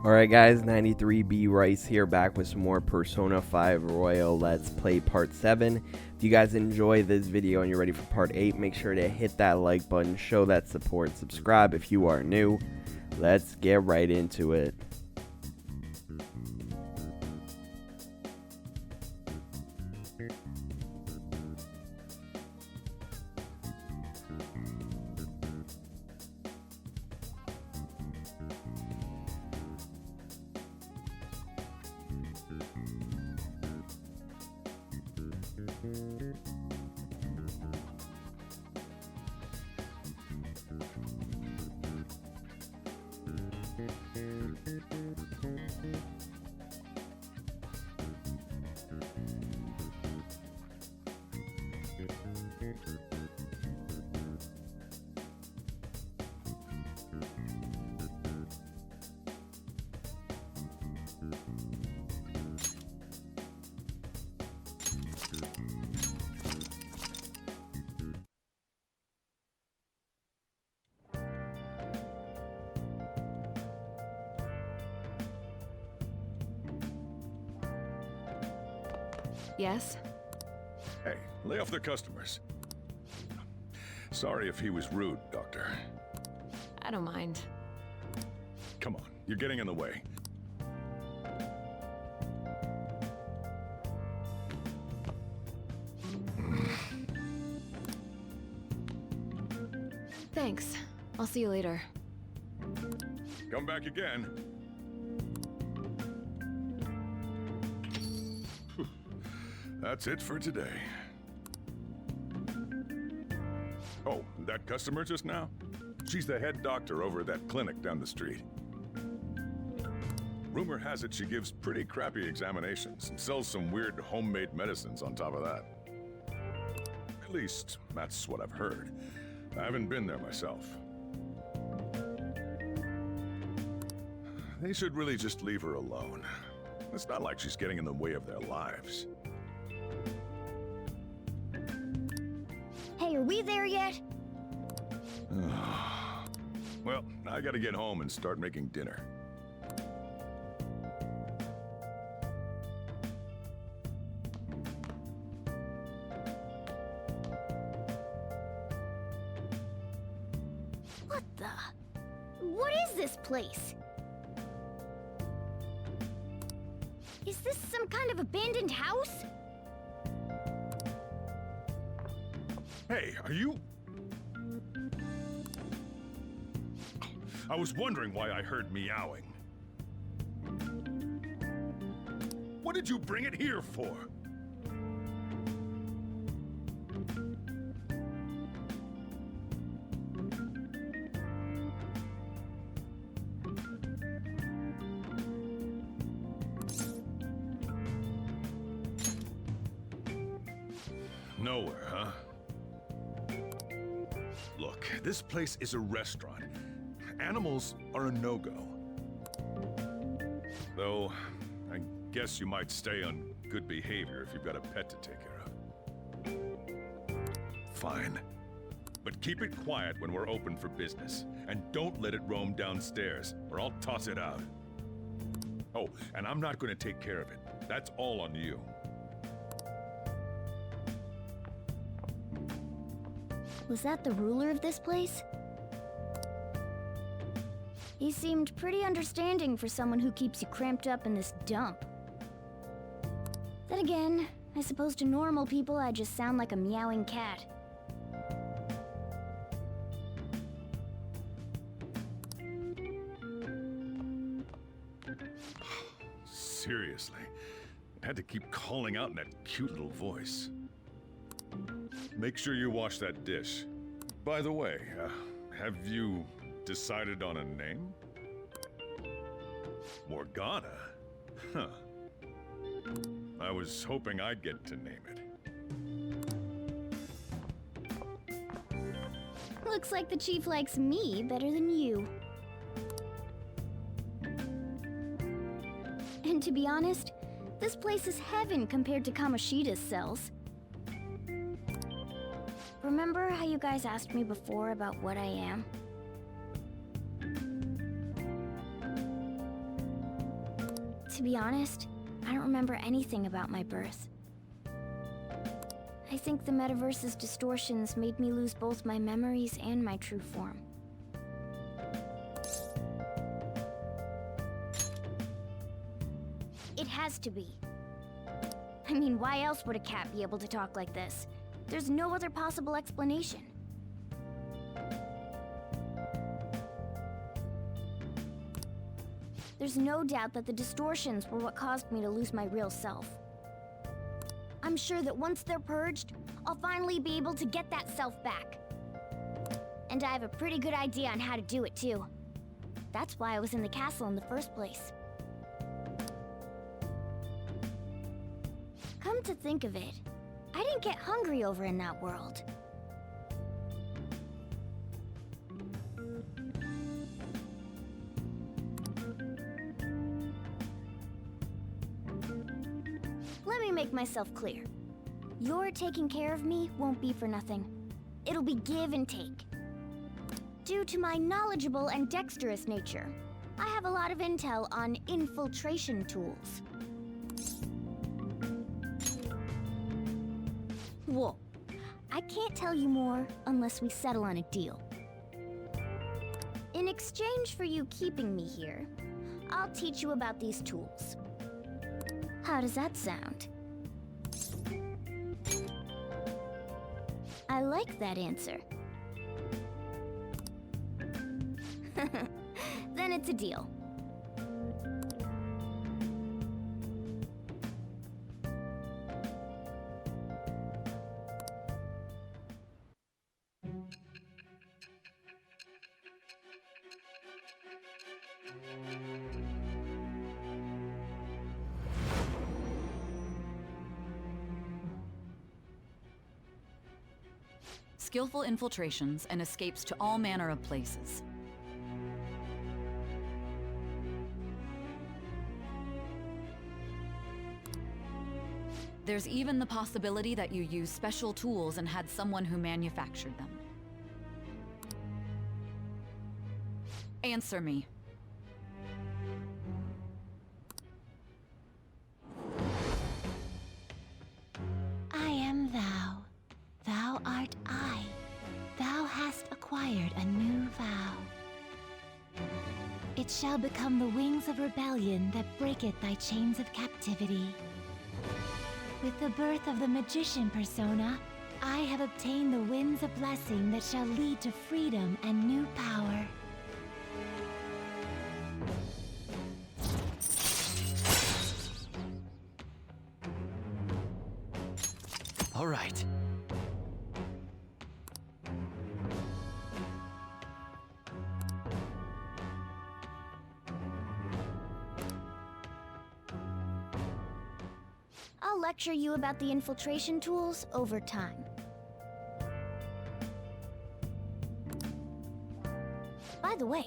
Alright guys, 93B Rice here, back with some more Persona 5 Royal Let's Play Part 7. If you guys enjoy this video and you're ready for Part 8, make sure to hit that like button, show that support, subscribe if you are new. Let's get right into it. Yes? Hey, lay off the customers. Sorry if he was rude, Doctor. I don't mind. Come on, you're getting in the way. Thanks. I'll see you later. Come back again. That's it for today. Oh, that customer just now? She's the head doctor over at that clinic down the street. Rumor has it she gives pretty crappy examinations and sells some weird homemade medicines on top of that. At least, that's what I've heard. I haven't been there myself. They should really just leave her alone. It's not like she's getting in the way of their lives. Hey, are we there yet? Well, I gotta get home and start making dinner. What the? What is this place? Is this some kind of abandoned house? Hey, are you... I was wondering why I heard meowing. What did you bring it here for? Nowhere, huh? Look, this place is a restaurant. Animals are a no-go. Though, I guess you might stay on good behavior if you've got a pet to take care of. Fine. But keep it quiet when we're open for business. And don't let it roam downstairs, or I'll toss it out. Oh, and I'm not going to take care of it. That's all on you. Was that the ruler of this place? He seemed pretty understanding for someone who keeps you cramped up in this dump. Then again, I suppose to normal people I just sound like a meowing cat. Seriously, I had to keep calling out in that cute little voice. Make sure you wash that dish. By the way, have you decided on a name? Morgana? Huh. I was hoping I'd get to name it. Looks like the chief likes me better than you. And to be honest, this place is heaven compared to Kamoshida's cells. Remember how you guys asked me before about what I am? To be honest, I don't remember anything about my birth. I think the metaverse's distortions made me lose both my memories and my true form. It has to be. I mean, why else would a cat be able to talk like this? There's no other possible explanation. There's no doubt that the distortions were what caused me to lose my real self. I'm sure that once they're purged, I'll finally be able to get that self back. And I have a pretty good idea on how to do it too. That's why I was in the castle in the first place. Come to think of it, I didn't get hungry over in that world. Let me make myself clear. Your taking care of me won't be for nothing. It'll be give and take. Due to my knowledgeable and dexterous nature, I have a lot of intel on infiltration tools. Whoa. I can't tell you more unless we settle on a deal. In exchange for you keeping me here, I'll teach you about these tools. How does that sound? I like that answer. Then it's a deal. Skillful infiltrations and escapes to all manner of places. There's even the possibility that you use special tools and had someone who manufactured them. Answer me. I am thou. Thou art I. Thou hast acquired a new vow. It shall become the wings of rebellion that breaketh thy chains of captivity. With the birth of the magician persona, I have obtained the winds of blessing that shall lead to freedom and new power. All right. I'll lecture you about the infiltration tools over time. By the way,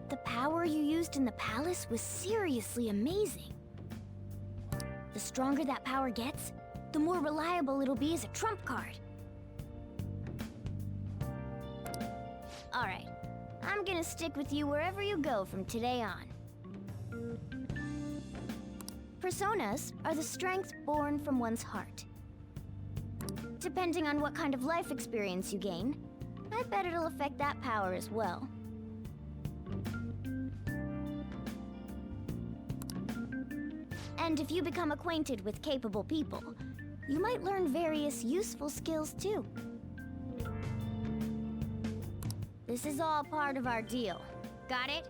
the power you used in the palace was seriously amazing. The stronger that power gets, the more reliable it'll be as a trump card. Alright, I'm gonna stick with you wherever you go from today on. Personas are the strength born from one's heart. Depending on what kind of life experience you gain, I bet it'll affect that power as well. And if you become acquainted with capable people, you might learn various useful skills too. This is all part of our deal. Got it?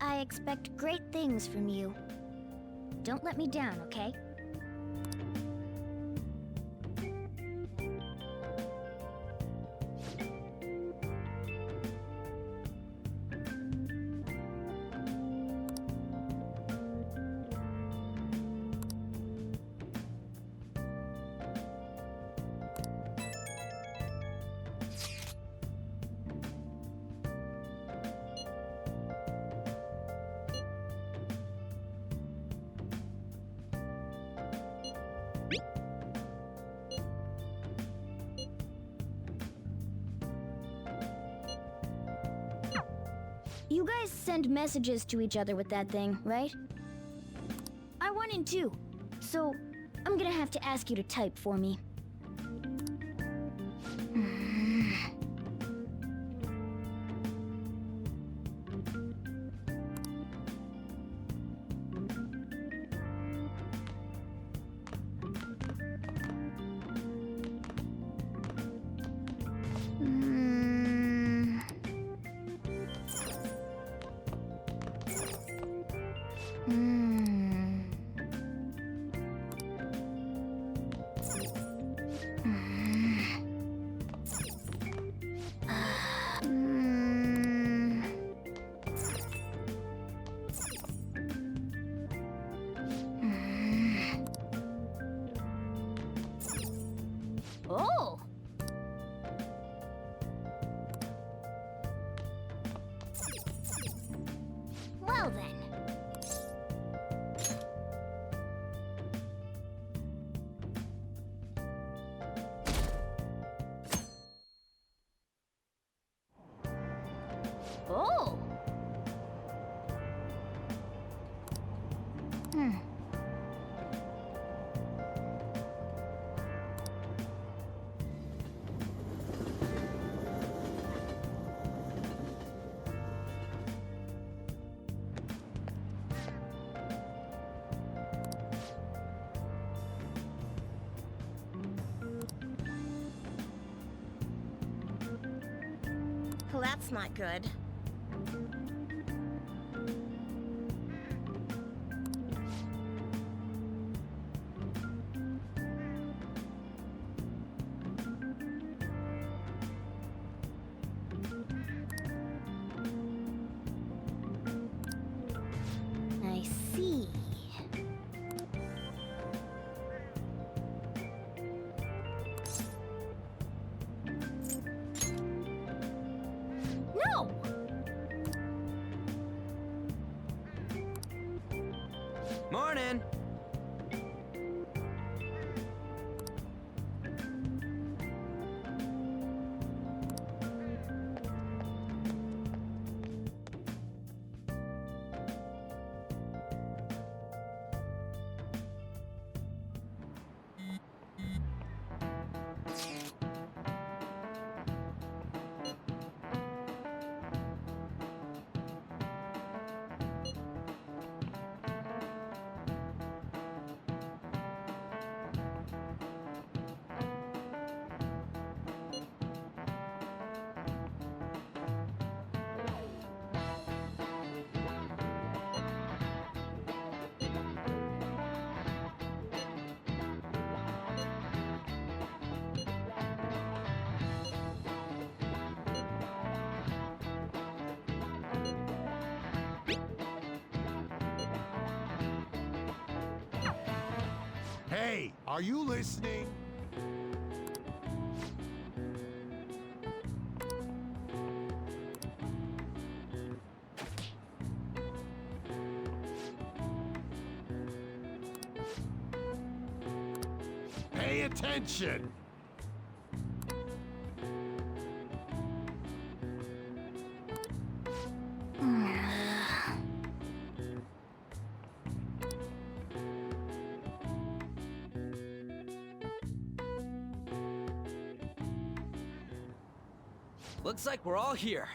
I expect great things from you. Don't let me down, okay? You guys guys send messages to each other with that thing, right? I want in too, so I'm gonna have to ask you to type for me. Oh! Well then. Oh! Well, that's not good. I see. No! Morning! Hey, are you listening? Pay attention! Looks like we're all here.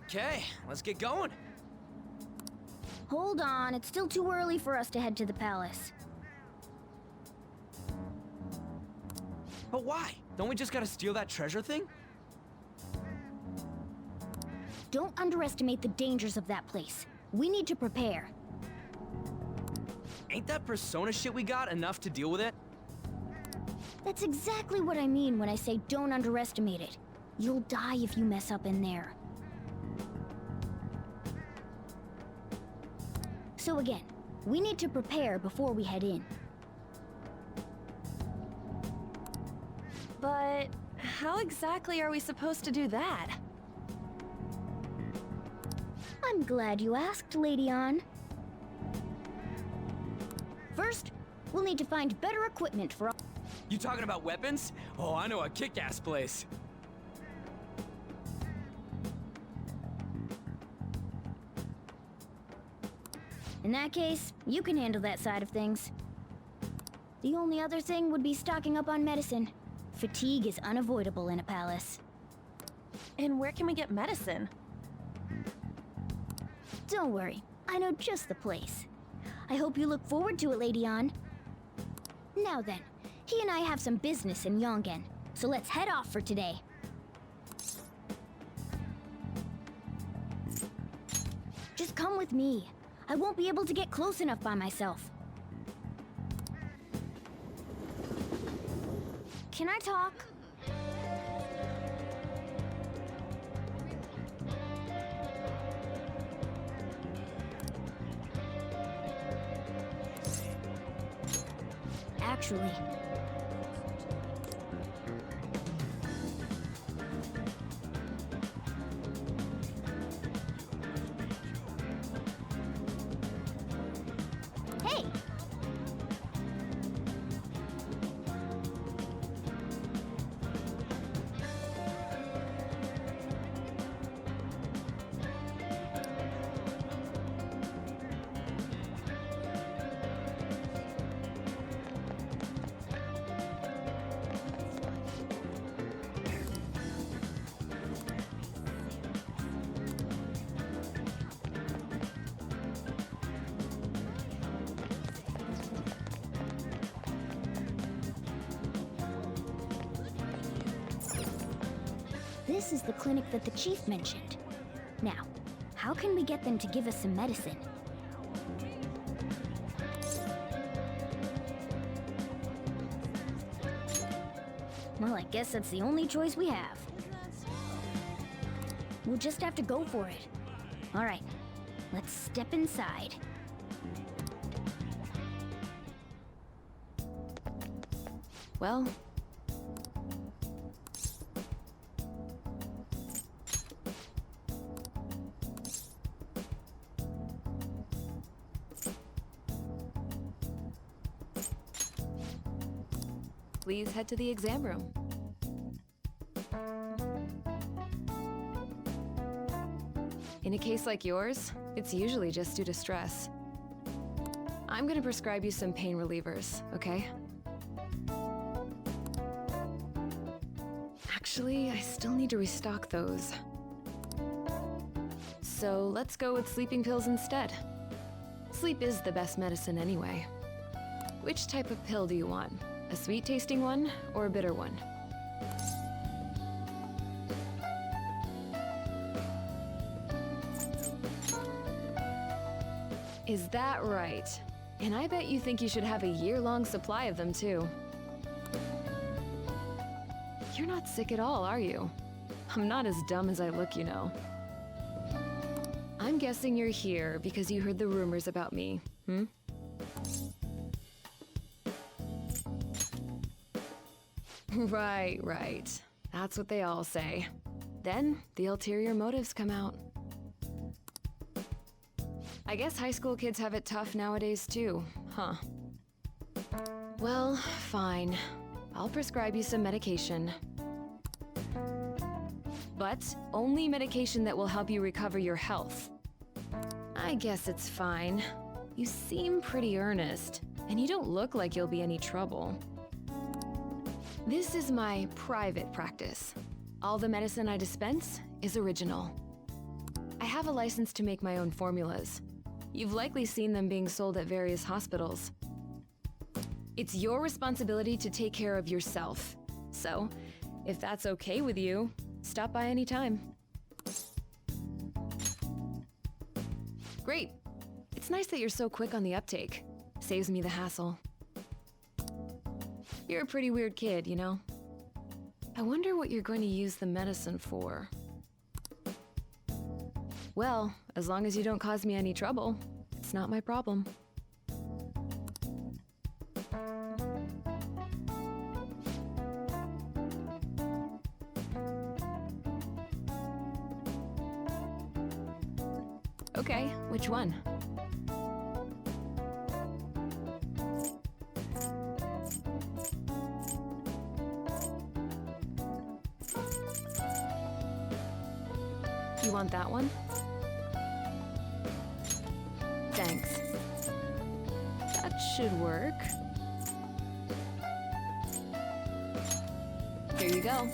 Okay, let's get going. Hold on, it's still too early for us to head to the palace. But why? Don't we just gotta steal that treasure thing? Don't underestimate the dangers of that place. We need to prepare. Ain't that persona shit we got enough to deal with it? That's exactly what I mean when I say don't underestimate it. You'll die if you mess up in there. So again, we need to prepare before we head in. But how exactly are we supposed to do that? I'm glad you asked, Lady Ann. First, we'll need to find better equipment for... You talking about weapons? Oh, I know a kick-ass place. In that case, you can handle that side of things. The only other thing would be stocking up on medicine. Fatigue is unavoidable in a palace. And where can we get medicine? Don't worry, I know just the place. I hope you look forward to it, Lady An. Now then, he and I have some business in Yongen, so let's head off for today. Just come with me. I won't be able to get close enough by myself. Can I talk? Actually, hey! This is the clinic that the chief mentioned. Now, how can we get them to give us some medicine? Well, I guess that's the only choice we have. We'll just have to go for it. All right, let's step inside. Well, please head to the exam room. In a case like yours, it's usually just due to stress. I'm gonna prescribe you some pain relievers, okay? Actually, I still need to restock those. So let's go with sleeping pills instead. Sleep is the best medicine anyway. Which type of pill do you want? A sweet-tasting one or a bitter one? Is that right? And I bet you think you should have a year-long supply of them too. You're not sick at all, are you? I'm not as dumb as I look, you know. I'm guessing you're here because you heard the rumors about me, hmm? Right. That's what they all say. Then, the ulterior motives come out. I guess high school kids have it tough nowadays too, huh? Well, fine. I'll prescribe you some medication. But only medication that will help you recover your health. I guess it's fine. You seem pretty earnest, and you don't look like you'll be any trouble. This is my private practice. All the medicine I dispense is original. I have a license to make my own formulas. You've likely seen them being sold at various hospitals. It's your responsibility to take care of yourself. So, if that's okay with you, stop by anytime. Great. It's nice that you're so quick on the uptake. Saves me the hassle. You're a pretty weird kid, you know? I wonder what you're going to use the medicine for. Well, as long as you don't cause me any trouble, it's not my problem. Okay, which one? You want that one? Thanks. should work. Here you go.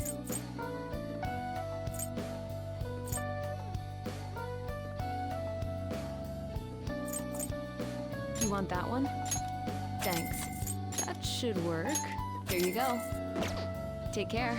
You want that one? Thanks. That should work. Here you go. Take care.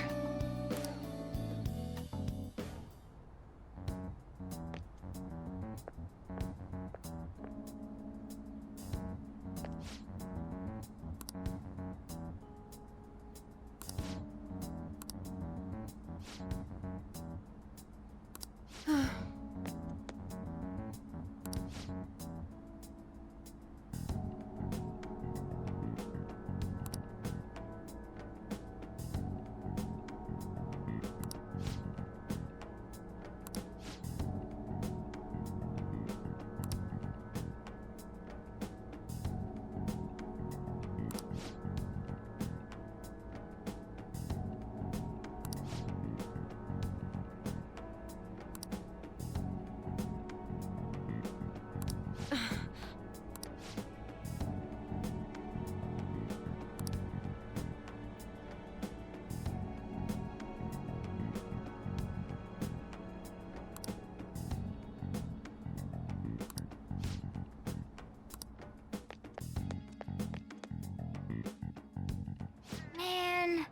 Man.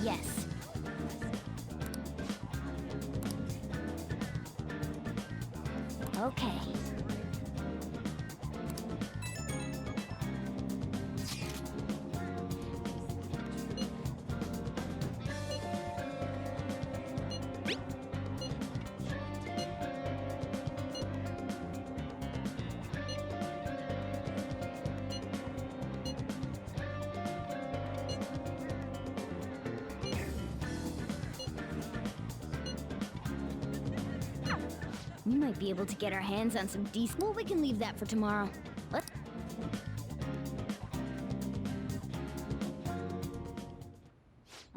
Yes. Okay. We might be able to get our hands on some decent. Well, we can leave that for tomorrow. Let's.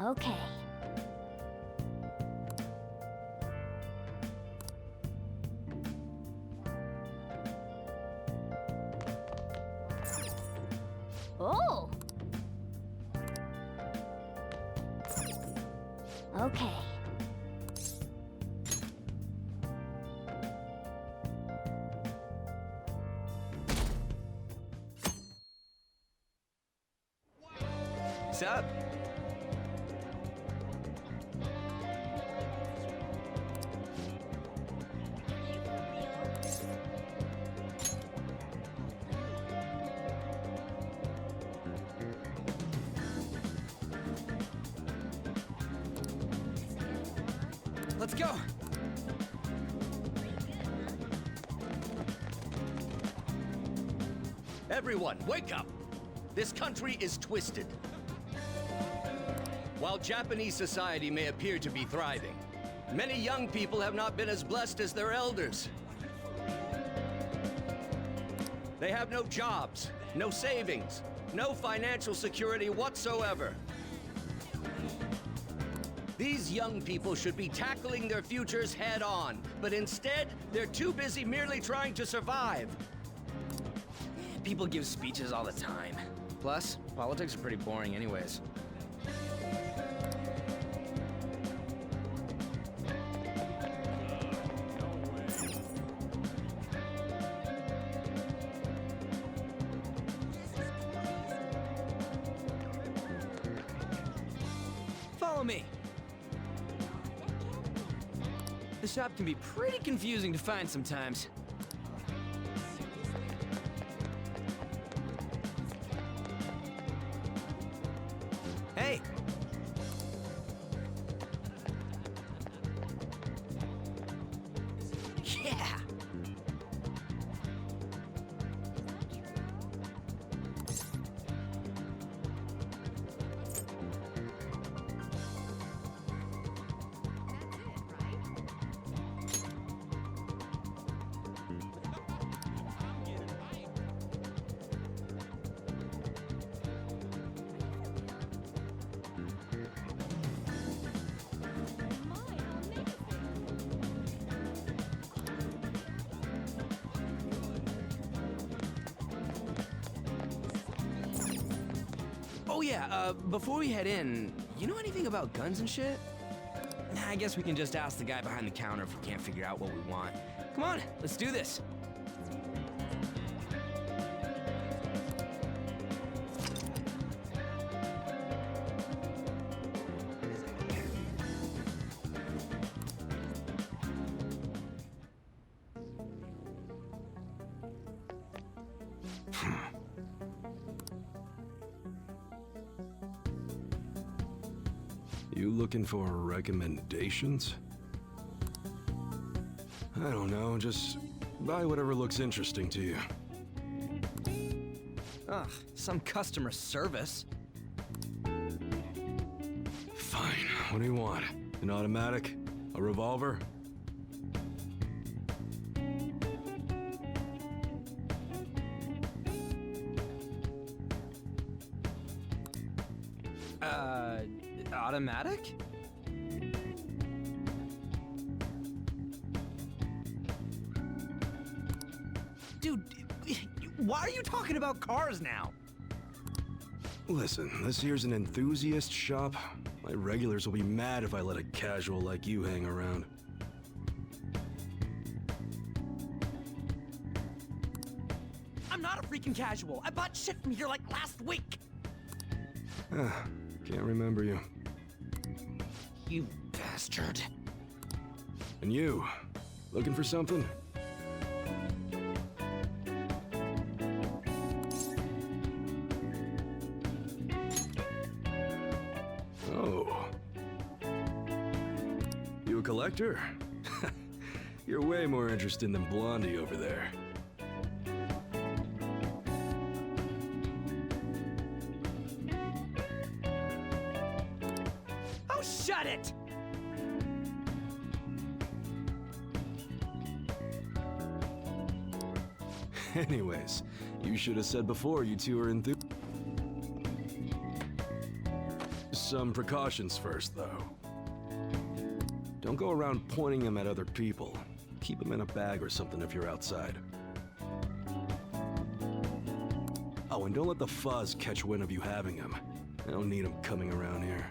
Okay. Oh. Okay. What's up? Let's go! Everyone, wake up! This country is twisted. While Japanese society may appear to be thriving, many young people have not been as blessed as their elders. They have no jobs, no savings, no financial security whatsoever. These young people should be tackling their futures head on, but instead, they're too busy merely trying to survive. People give speeches all the time. Plus, politics are pretty boring anyways. Follow me. The shop can be pretty confusing to find sometimes. Hey! Yeah! yeah, before we head in, you know anything about guns and shit? Nah, I guess we can just ask the guy behind the counter if we can't figure out what we want. Come on, let's do this. You looking for recommendations? I don't know, just buy whatever looks interesting to you. Ugh, some customer service. Fine, what do you want? An automatic? A revolver? Automatic? Dude, why are you talking about cars now? Listen, this here's an enthusiast shop. My regulars will be mad if I let a casual like you hang around. I'm not a freaking casual. I bought shit from here like last week. Can't remember you. You bastard. And you, looking for something? Oh. You a collector? You're way more interested than Blondie over there. Oh, shut it! Anyways, you should have said before you two are Some precautions first, though. Don't go around pointing them at other people. Keep them in a bag or something if you're outside. Oh, and don't let the fuzz catch wind of you having them. I don't need them coming around here.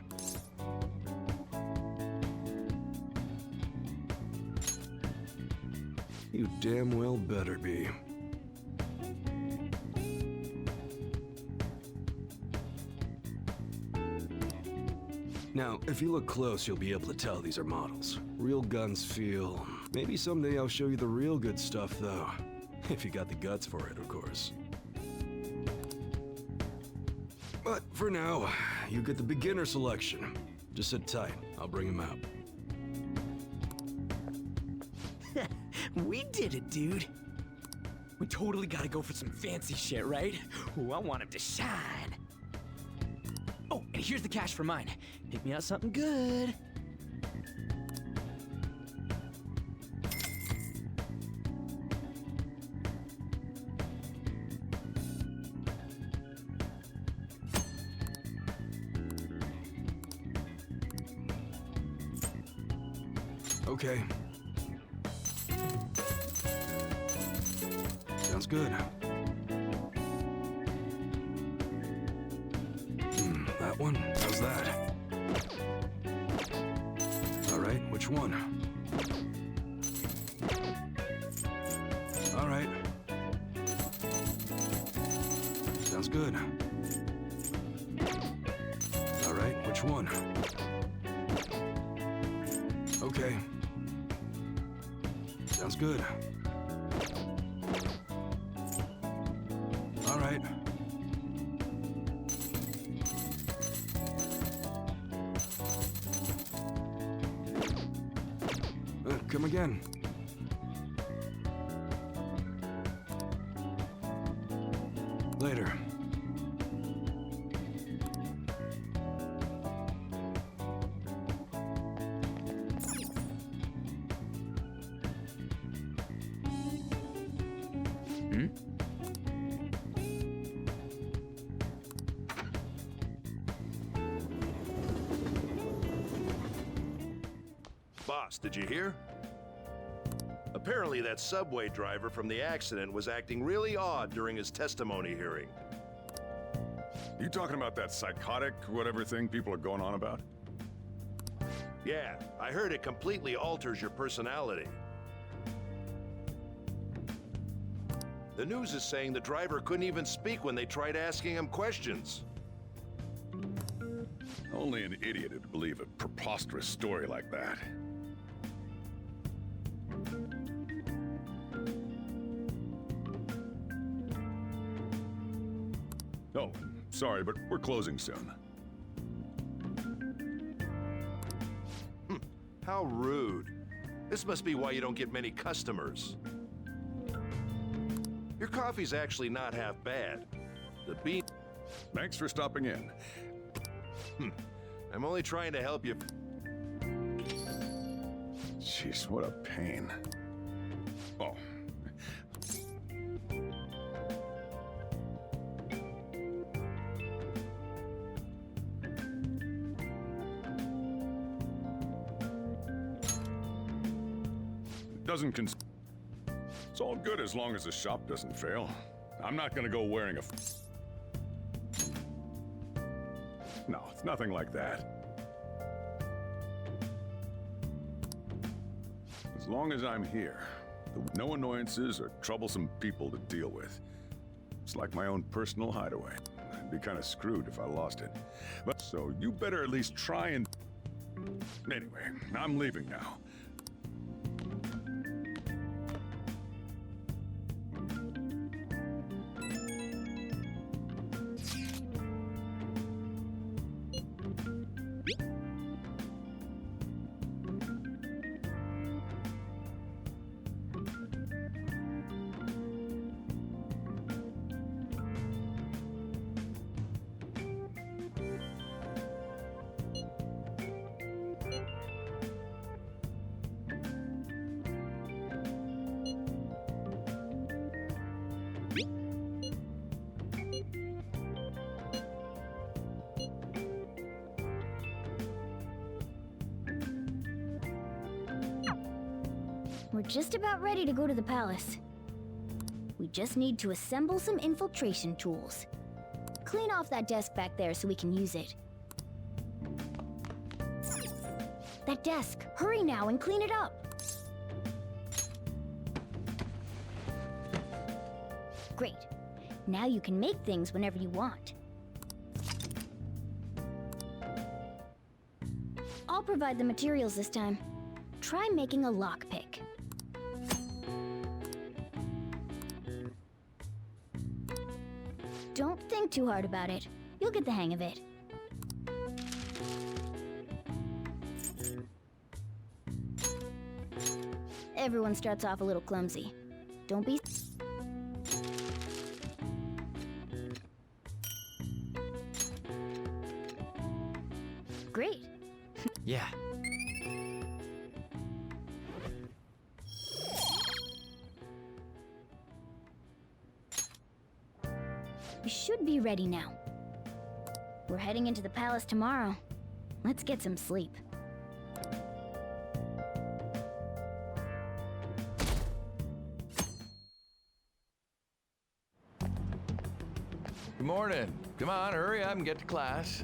You damn well better be. Now, if you look close, you'll be able to tell these are models. Real guns feel... Maybe someday I'll show you the real good stuff, though. If you got the guts for it, of course. But for now, you get the beginner selection. Just sit tight. I'll bring him out. We did it, dude. We totally gotta go for some fancy shit, right? Ooh, I want him to shine. Oh, and here's the cash for mine. Pick me out something good. Okay. Sounds good. That one? How's that? All right, which one? All right. Sounds good. All right, which one? Okay. Sounds good. All right. Come again. Later. Boss, did you hear? Apparently that subway driver from the accident was acting really odd during his testimony hearing. You talking about that psychotic whatever thing people are going on about? Yeah, I heard it completely alters your personality. The news is saying the driver couldn't even speak when they tried asking him questions. Only an idiot would believe a preposterous story like that. Oh, sorry, but we're closing soon. How rude. This must be why you don't get many customers. Your coffee's actually not half bad. The bean... Thanks for stopping in. I'm only trying to help you. Jeez, what a pain. Oh. Doesn't It's all good as long as the shop doesn't fail. I'm not gonna go wearing a... No, it's nothing like that. As long as I'm here, no annoyances or troublesome people to deal with. It's like my own personal hideaway. I'd be kind of screwed if I lost it. But so you better at least try and... Anyway, I'm leaving now. We're just about ready to go to the palace. We just need to assemble some infiltration tools. Clean off that desk back there so we can use it. That desk! Hurry now and clean it up! Great. Now you can make things whenever you want. I'll provide the materials this time. Try making a lockpick. Don't think too hard about it. You'll get the hang of it. Everyone starts off a little clumsy. Don't be... Great. Yeah. We should be ready now. We're heading into the palace tomorrow. Let's get some sleep. Good morning. Come on, hurry up and get to class.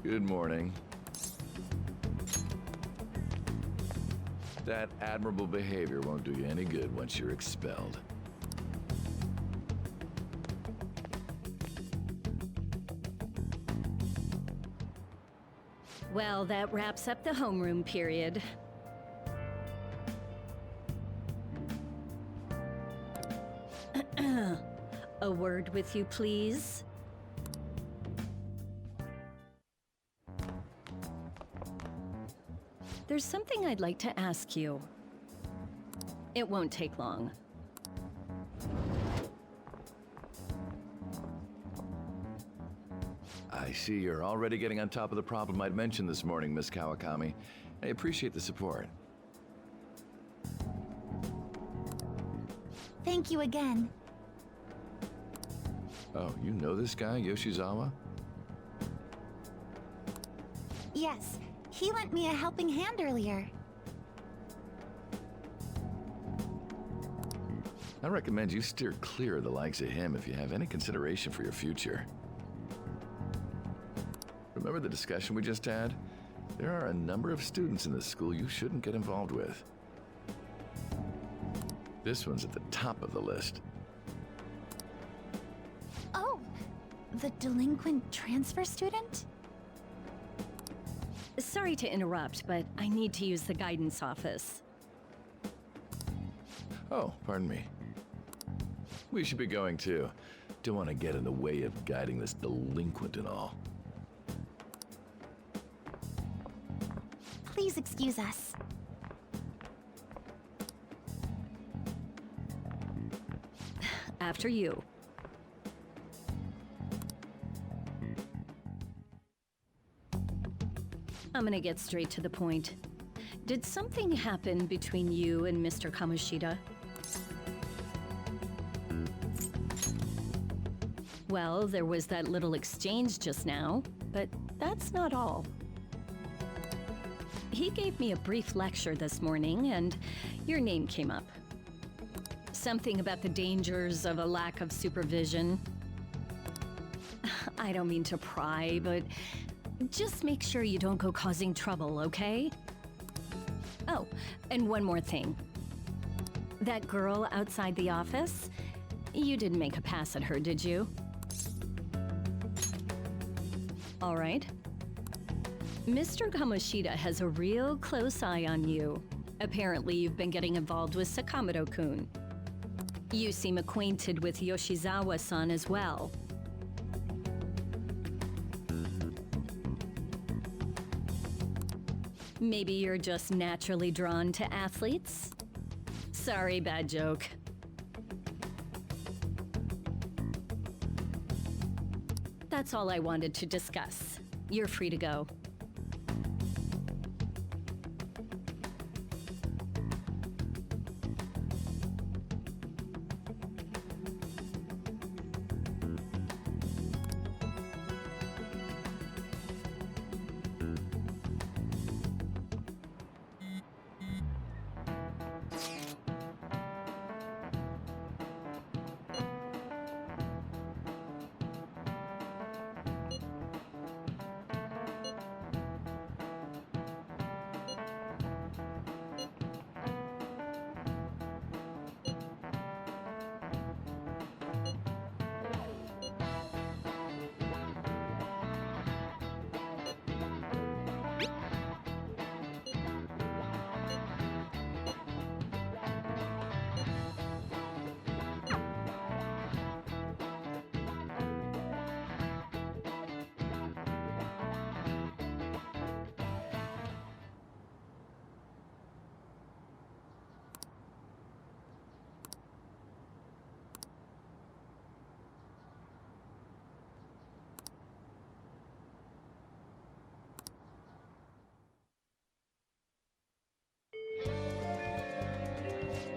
Good morning. That admirable behavior won't do you any good once you're expelled. Well, that wraps up the homeroom period. A word with you, please. There's something I'd like to ask you. It won't take long. I see you're already getting on top of the problem I'd mentioned this morning, Miss Kawakami. I appreciate the support. Thank you again. Oh, you know this guy, Yoshizawa? Yes, he lent me a helping hand earlier. I recommend you steer clear of the likes of him if you have any consideration for your future. Remember the discussion we just had? There are a number of students in this school you shouldn't get involved with. This one's at the top of the list. Oh, the delinquent transfer student? Sorry to interrupt, but I need to use the guidance office. Oh, pardon me. We should be going too. Don't want to get in the way of guiding this delinquent and all. Please excuse us. After you. I'm gonna get straight to the point. Did something happen between you and Mr. Kamoshida? Well, there was that little exchange just now, but that's not all. He gave me a brief lecture this morning, and your name came up. Something about the dangers of a lack of supervision. I don't mean to pry, but just make sure you don't go causing trouble, okay? Oh, and one more thing. That girl outside the office, you didn't make a pass at her, did you? All right. Mr. Kamoshida has a real close eye on you. Apparently, you've been getting involved with Sakamoto-kun. You seem acquainted with Yoshizawa-san as well. Maybe you're just naturally drawn to athletes? Sorry, bad joke. That's all I wanted to discuss. You're free to go.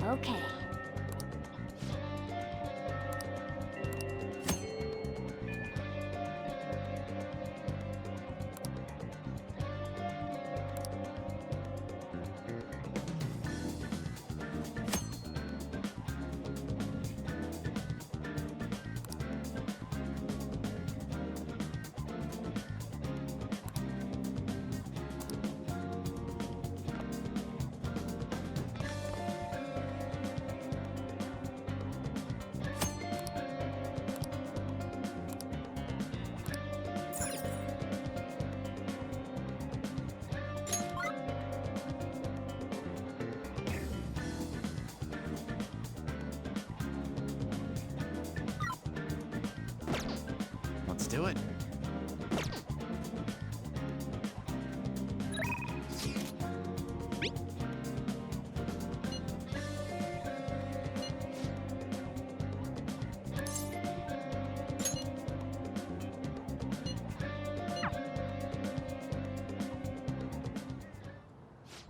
Okay. do it.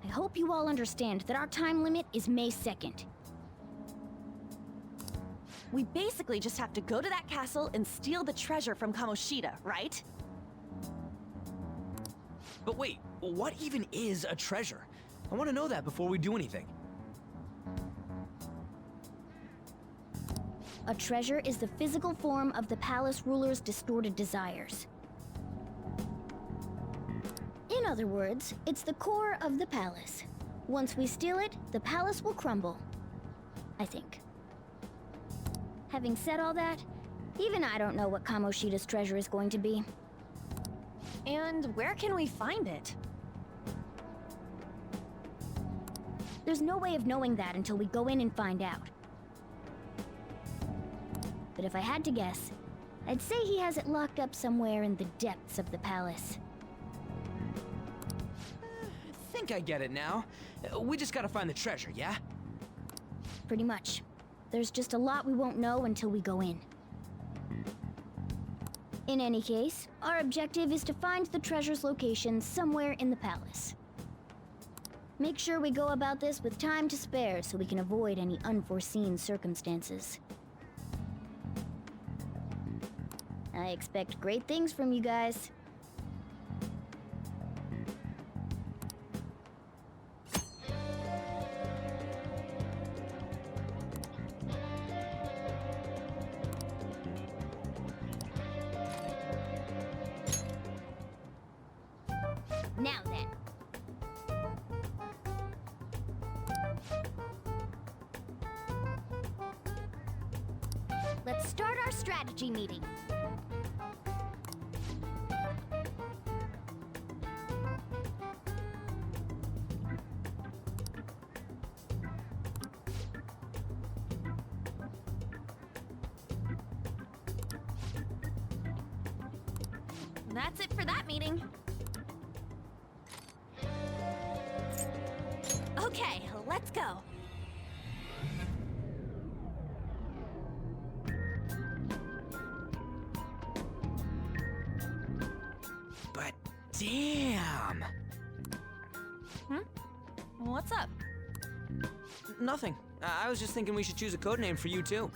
I hope you all understand that our time limit is May 2nd. We basically just have to go to that castle and steal the treasure from Kamoshida, right? But wait, what even is a treasure? I want to know that before we do anything. A treasure is the physical form of the palace ruler's distorted desires. In other words, it's the core of the palace. Once we steal it, the palace will crumble. I think. Having said all that, even I don't know what Kamoshida's treasure is going to be. And where can we find it? There's no way of knowing that until we go in and find out. But if I had to guess, I'd say he has it locked up somewhere in the depths of the palace. I think I get it now. We just gotta find the treasure, yeah? Pretty much. There's just a lot we won't know until we go in. In any case, our objective is to find the treasure's location somewhere in the palace. Make sure we go about this with time to spare so we can avoid any unforeseen circumstances. I expect great things from you guys. Now then. Let's start our strategy meeting. That's it for that meeting. Okay, let's go. But damn! What's up? Nothing. I was just thinking we should choose a code name for you too.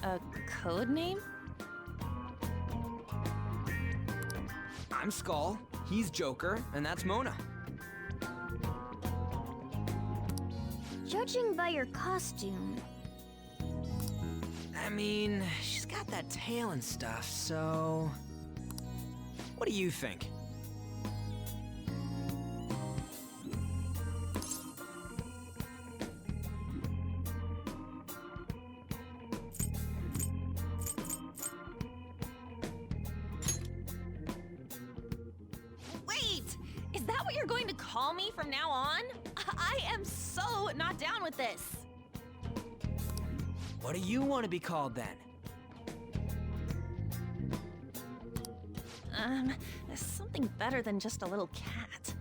A code name? I'm Skull, he's Joker, and that's Mona. Judging by your costume, I mean, she's got that tail and stuff, so... What do you think? Wait! Is that what you're going to call me from now on? I am so not down with this. What do you want to be called then? Something better than just a little cat.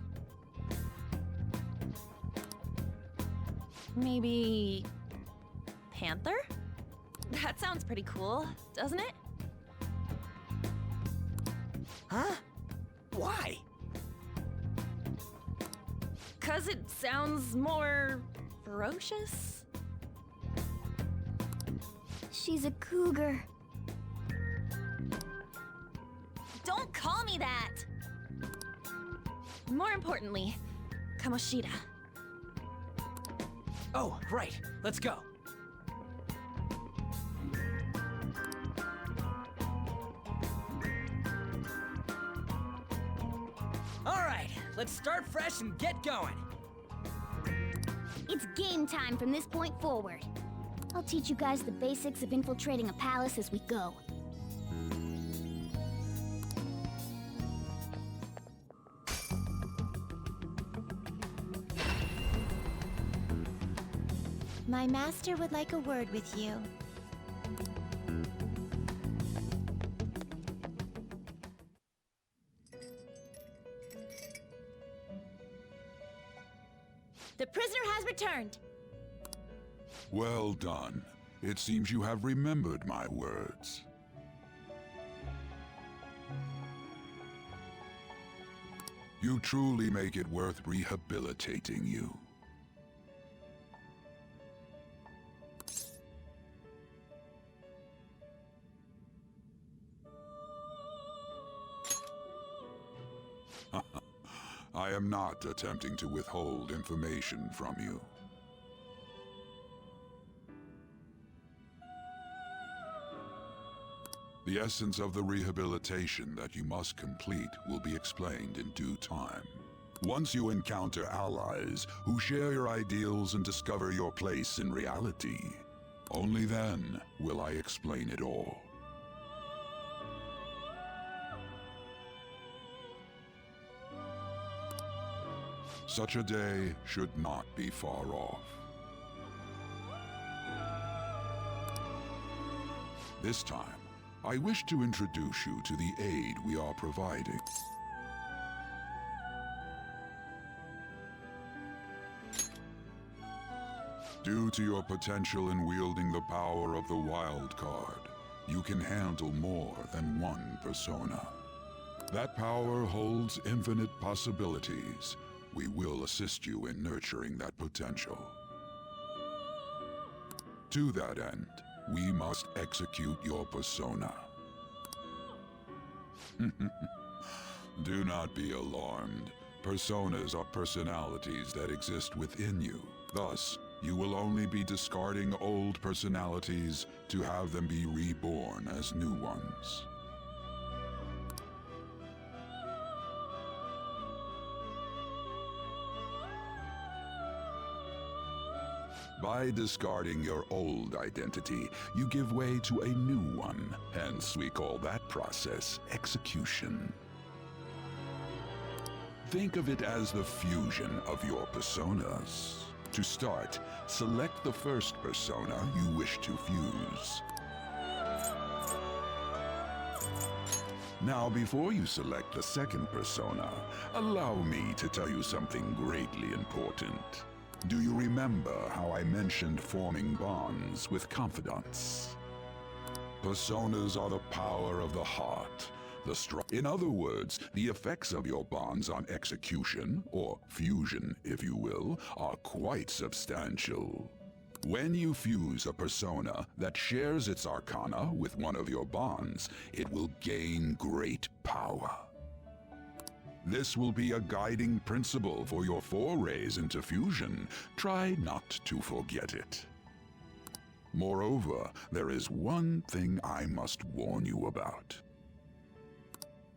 Maybe... Panther? That sounds pretty cool, doesn't it? Huh? Why? 'Cause it sounds more... ferocious? she's a cougar. Don't call me that! More importantly, Kamoshida. Oh, right. Let's go. All right, let's start fresh and get going. It's game time from this point forward. I'll teach you guys the basics of infiltrating a palace as we go. My master would like a word with you. The prisoner has returned. Well done. It seems you have remembered my words. You truly make it worth rehabilitating you. I am not attempting to withhold information from you. The essence of the rehabilitation that you must complete will be explained in due time. Once you encounter allies who share your ideals and discover your place in reality, only then will I explain it all. Such a day should not be far off. This time, I wish to introduce you to the aid we are providing. Due to your potential in wielding the power of the wild card, you can handle more than one persona. That power holds infinite possibilities. We will assist you in nurturing that potential. To that end, we must execute your persona. Do not be alarmed. Personas are personalities that exist within you. Thus, you will only be discarding old personalities to have them be reborn as new ones. By discarding your old identity, you give way to a new one. Hence, we call that process execution. Think of it as the fusion of your personas. To start, select the first persona you wish to fuse. Now, before you select the second persona, allow me to tell you something greatly important. Do you remember how I mentioned forming bonds with confidants? Personas are the power of the heart. In other words, the effects of your bonds on execution, or fusion if you will, are quite substantial. When you fuse a persona that shares its arcana with one of your bonds, it will gain great power. This will be a guiding principle for your forays into fusion. Try not to forget it. Moreover, there is one thing I must warn you about.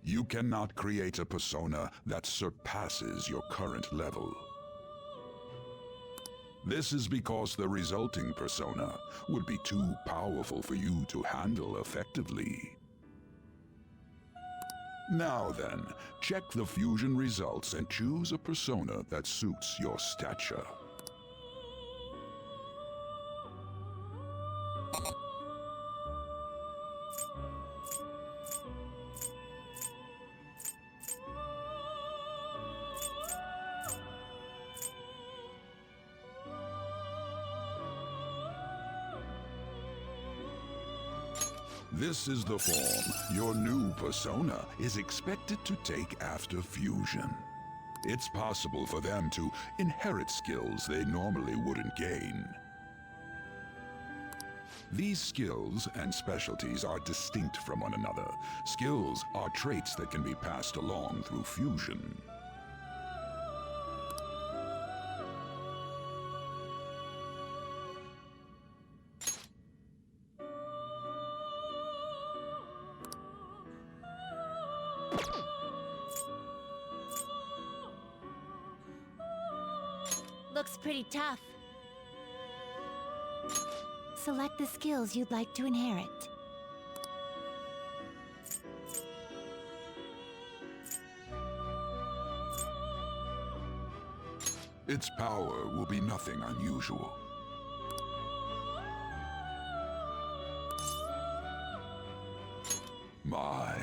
You cannot create a persona that surpasses your current level. This is because the resulting persona would be too powerful for you to handle effectively. Now then, check the fusion results and choose a persona that suits your stature. This is the form your new persona is expected to take after fusion. It's possible for them to inherit skills they normally wouldn't gain. These skills and specialties are distinct from one another. Skills are traits that can be passed along through fusion. Looks pretty tough. Select the skills you'd like to inherit. Its power will be nothing unusual. My.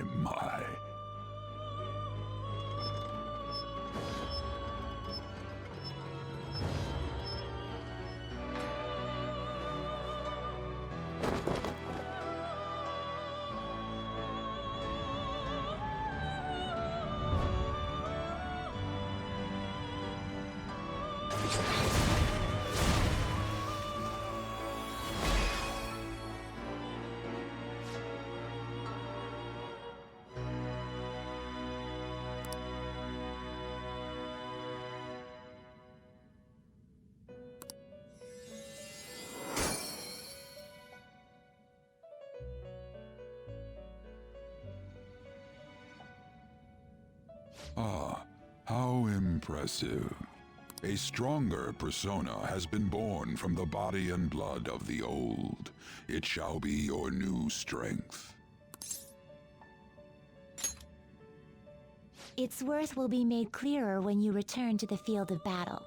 Ah, how impressive. A stronger persona has been born from the body and blood of the old. It shall be your new strength. Its worth will be made clearer when you return to the field of battle.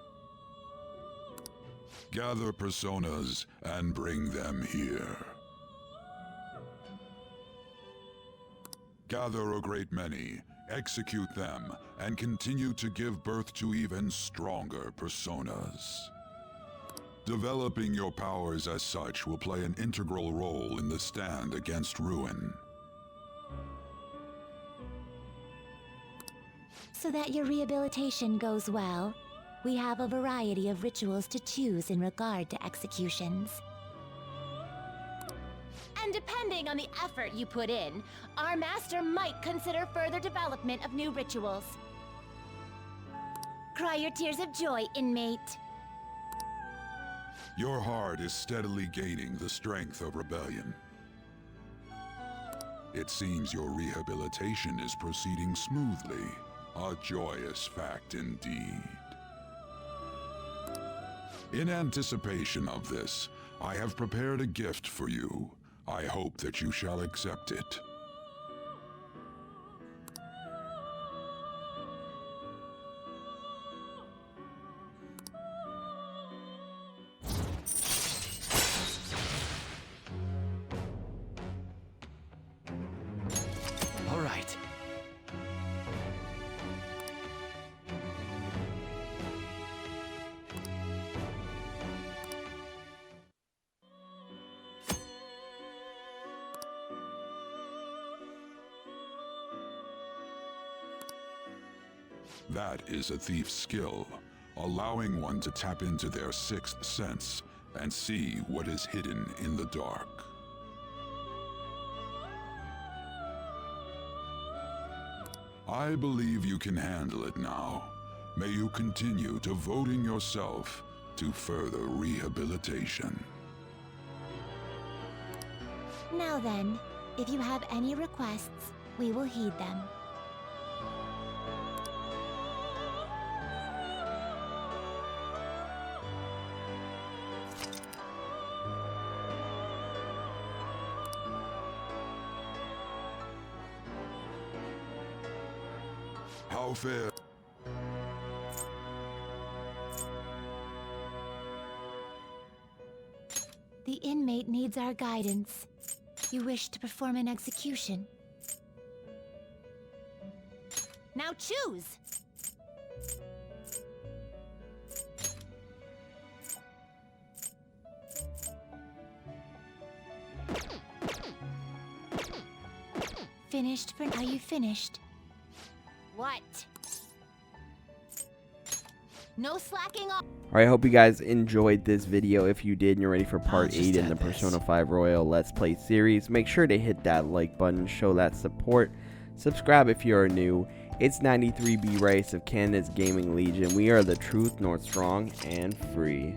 Gather personas and bring them here. Gather a great many, execute them, and continue to give birth to even stronger personas. Developing your powers as such will play an integral role in the stand against ruin. So that your rehabilitation goes well, we have a variety of rituals to choose in regard to executions. And depending on the effort you put in, our master might consider further development of new rituals. Cry your tears of joy, inmate. Your heart is steadily gaining the strength of rebellion. It seems your rehabilitation is proceeding smoothly. A joyous fact indeed. In anticipation of this, I have prepared a gift for you. I hope that you shall accept it. All right. That is a thief's skill, allowing one to tap into their sixth sense and see what is hidden in the dark. I believe you can handle it now. May you continue devoting yourself to further rehabilitation. Now then, if you have any requests, we will heed them. How fair? The inmate needs our guidance. You wish to perform an execution. Now choose! Finished for... Are you finished? What? No slacking off. Alright, I hope you guys enjoyed this video. If you did and you're ready for part 8 in the Persona 5 Royal Let's Play series, make sure to hit that like button, show that support. Subscribe if you are new. It's 93B Rice of Canada's Gaming Legion. We are the truth, north strong, and free.